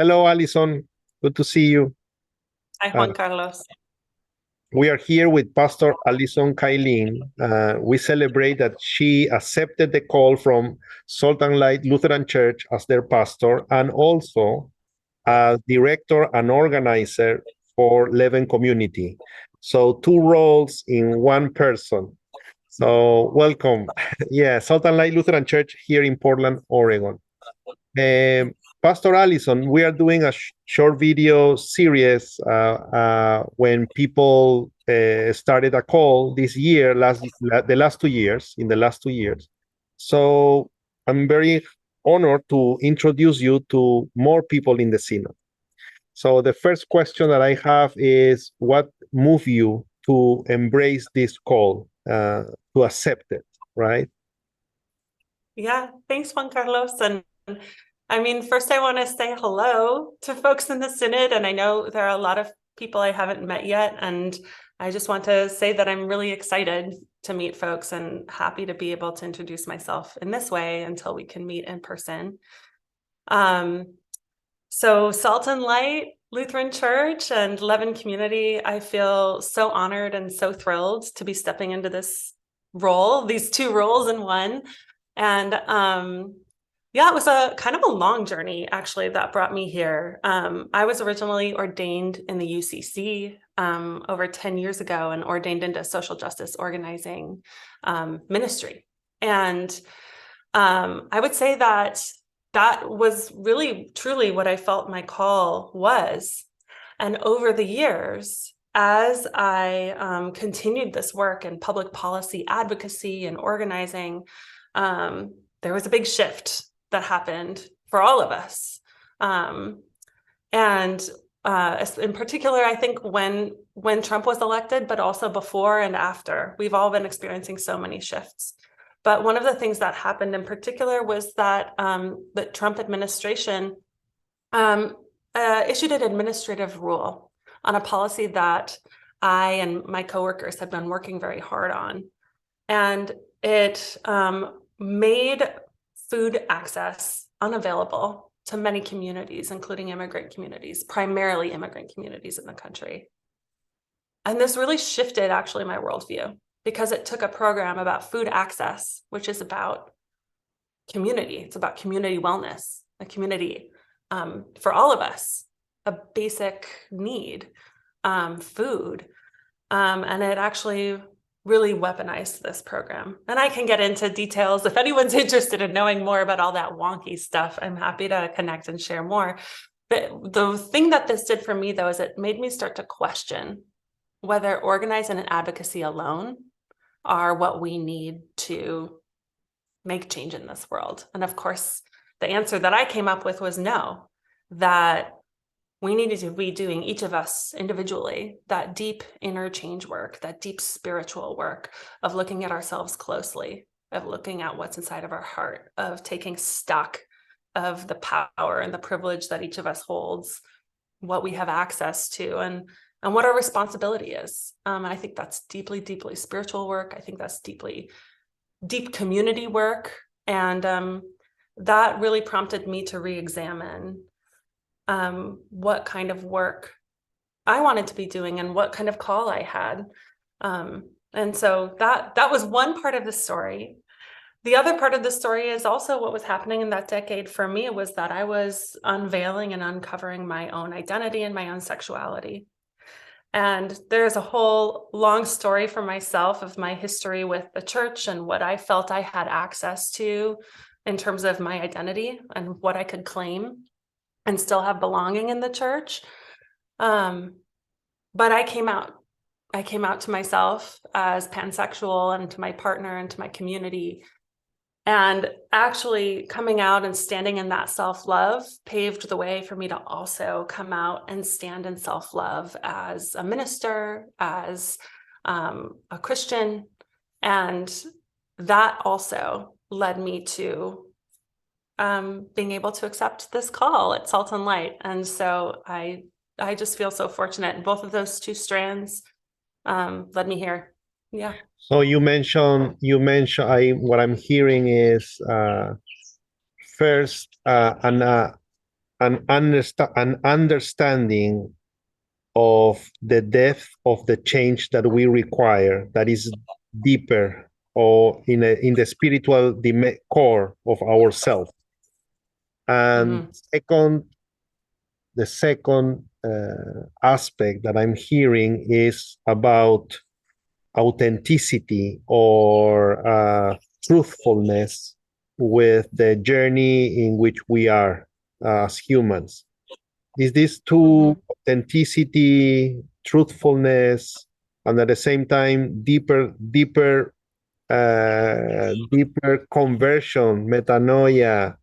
Hello, Alison. Good to see you. Hi, Juan Carlos. We are here with Pastor Alison Killeen. We celebrate that she accepted the call from Salt and Light Lutheran Church as their pastor and also as director and organizer for Leaven Community. So two roles in one person. So welcome. Yeah, Salt and Light Lutheran Church here in Portland, Oregon. Pastor Alison, we are doing a short video series when people started a call this year, the last 2 years, in the last 2 years. So I'm very honored to introduce you to more people in the synod. So the first question that I have is, what moved you to embrace this call, to accept it, right? Yeah, thanks, Juan Carlos. And I mean, first I want to say hello to folks in the Synod. And I know there are a lot of people I haven't met yet. And I just want to say that I'm really excited to meet folks and happy to be able to introduce myself in this way until we can meet in person. So Salt and Light Lutheran Church and Leaven Community, I feel so honored and so thrilled to be stepping into this role, these two roles in one. And yeah, it was a kind of a long journey, actually, that brought me here. I was originally ordained in the UCC over 10 years ago and ordained into social justice organizing ministry. And I would say that was really, truly what I felt my call was. And over the years, as I continued this work in public policy advocacy and organizing, there was a big shift that happened for all of us. And in particular, I think when Trump was elected, but also before and after, we've all been experiencing so many shifts. But one of the things that happened in particular was that the Trump administration issued an administrative rule on a policy that I and my coworkers had been working very hard on. And it made food access unavailable to many communities, including immigrant communities, primarily immigrant communities in the country. And this really shifted actually my worldview, because it took a program about food access, which is about community. It's about community wellness, a community for all of us, a basic need, food. And it actually really weaponized this program. And I can get into details. If anyone's interested in knowing more about all that wonky stuff, I'm happy to connect and share more. But the thing that this did for me, though, is it made me start to question whether organizing and advocacy alone are what we need to make change in this world. And of course, the answer that I came up with was no, that we needed to be doing, each of us individually, that deep inner change work, that deep spiritual work of looking at ourselves closely, of looking at what's inside of our heart, of taking stock of the power and the privilege that each of us holds, what we have access to, and what our responsibility is. I think that's deeply, deeply spiritual work. I think that's deep community work. And that really prompted me to re-examine what kind of work I wanted to be doing and what kind of call I had. And so that was one part of the story. The other part of the story is also what was happening in that decade for me was that I was unveiling and uncovering my own identity and my own sexuality. And there's a whole long story for myself of my history with the church and what I felt I had access to in terms of my identity and what I could claim and still have belonging in the church. But I came out to myself as pansexual and to my partner and to my community. And actually coming out and standing in that self-love paved the way for me to also come out and stand in self-love as a minister, as a Christian. And that also led me to being able to accept this call at Salt and Light. And so I just feel so fortunate. Both of those two strands led me here. Yeah. So you mentioned what I'm hearing is first an understanding of the depth of the change that we require, that is deeper, or in the spiritual core of ourselves. And the second aspect that I'm hearing is about authenticity or truthfulness with the journey in which we are as humans. Is this two, authenticity, truthfulness, and at the same time deeper conversion, metanoia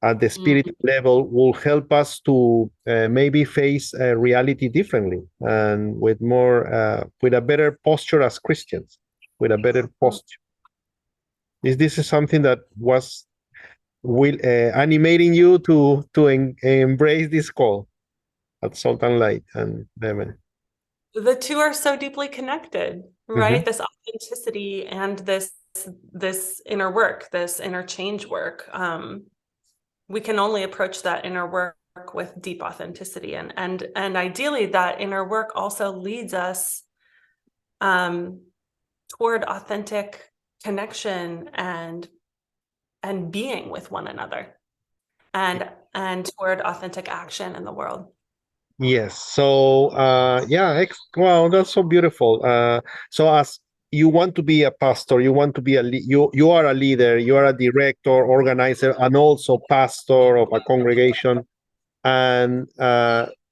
at the spirit level, will help us to maybe face reality differently and with a better posture as Christians, with a better posture. Is this something that was animating you to embrace this call at Salt and Light and Leaven? The two are so deeply connected, right? This authenticity and this inner work, this inner change work. We can only approach that inner work with deep authenticity, and ideally that inner work also leads us toward authentic connection and being with one another, and toward authentic action in the world. Yes. So wow, that's so beautiful. So as you want to be a pastor, you want to be you are a leader, you are a director, organizer, and also pastor of a congregation. And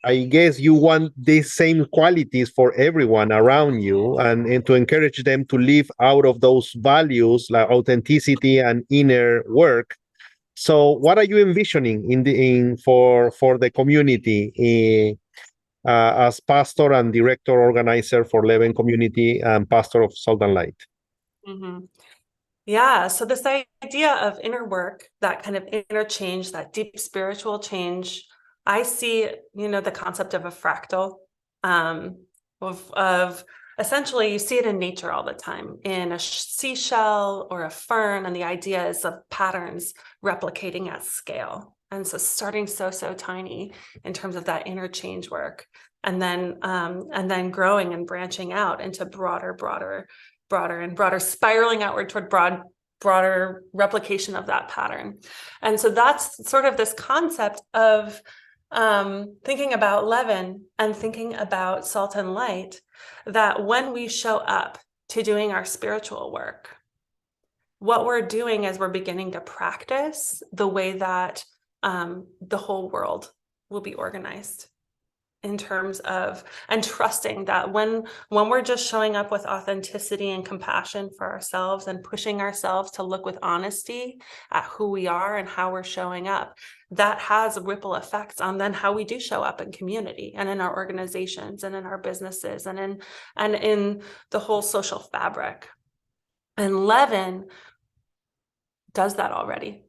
I guess you want these same qualities for everyone around you, and to encourage them to live out of those values like authenticity and inner work. So what are you envisioning for the community as pastor and director organizer for Leaven Community and pastor of Salt and Light? Yeah, so this idea of inner work, that kind of inner change, that deep spiritual change, I see, the concept of a fractal, of essentially, you see it in nature all the time, in a seashell or a fern, and the idea is of patterns replicating at scale. And so starting so tiny in terms of that inner change work, and then growing and branching out into broader, spiraling outward toward broader replication of that pattern. And so that's sort of this concept of thinking about Leaven and thinking about Salt and Light, that when we show up to doing our spiritual work, what we're doing is we're beginning to practice the way that the whole world will be organized, in terms of, and trusting that when we're just showing up with authenticity and compassion for ourselves and pushing ourselves to look with honesty at who we are and how we're showing up, that has ripple effects on then how we do show up in community and in our organizations and in our businesses and in the whole social fabric. And Leaven does that already.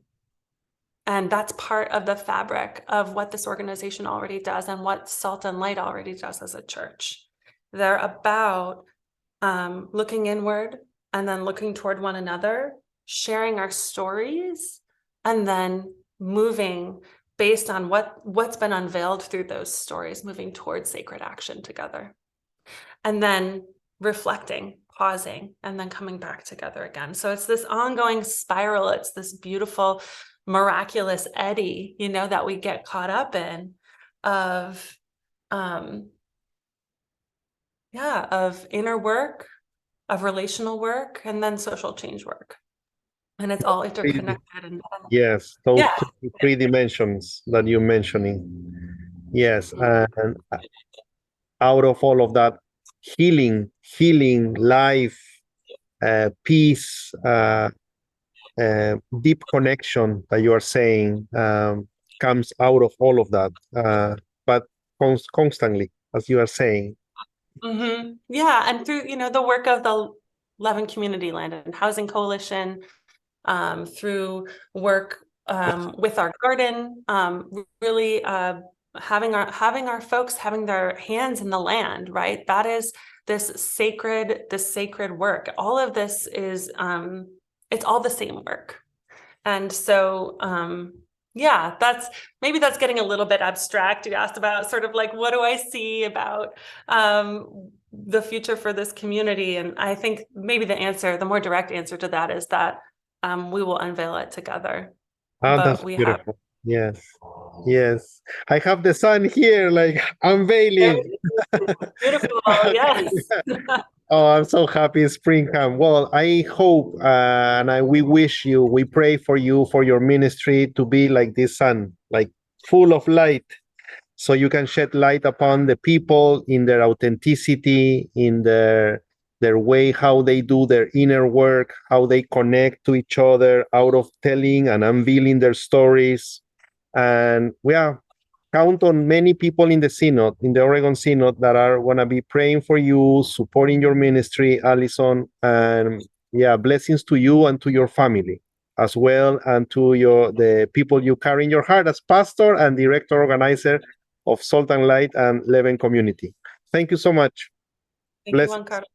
And that's part of the fabric of what this organization already does and what Salt and Light already does as a church. They're about looking inward and then looking toward one another, sharing our stories, and then moving based on what's been unveiled through those stories, moving towards sacred action together. And then reflecting, pausing, and then coming back together again. So it's this ongoing spiral. It's this beautiful, miraculous eddy, that we get caught up in of inner work, of relational work, and then social change work. And it's all interconnected. Yes, those three dimensions that you're mentioning. Yes, and out of all of that, healing, life, peace, deep connection that you are saying comes out of all of that, but constantly, as you are saying. Yeah, and through the work of the Leaven Community Land and Housing Coalition, through work with our garden, really having our folks having their hands in the land, right? That is this sacred work. All of this is it's all the same work. And so Yeah, maybe that's getting a little bit abstract. You asked about sort of like, what do I see about the future for this community? And I think maybe the more direct answer to that is that we will unveil it together. Oh, But that's we have beautiful. Yes. Yes. I have the sun here, like unveiling. beautiful, yes. Oh, I'm so happy it's springtime. Well, I hope we wish you, we pray for you, for your ministry to be like this sun, like full of light, so you can shed light upon the people in their authenticity, in their way, how they do their inner work, how they connect to each other out of telling and unveiling their stories. And yeah, count on many people in the synod, in the Oregon Synod, that are going to be praying for you, supporting your ministry, Alison. And yeah, blessings to you and to your family as well, and to the people you carry in your heart as pastor and director organizer of Salt and Light and Leaven Community. Thank you so much. Thank you, Bless. Juan Carlos.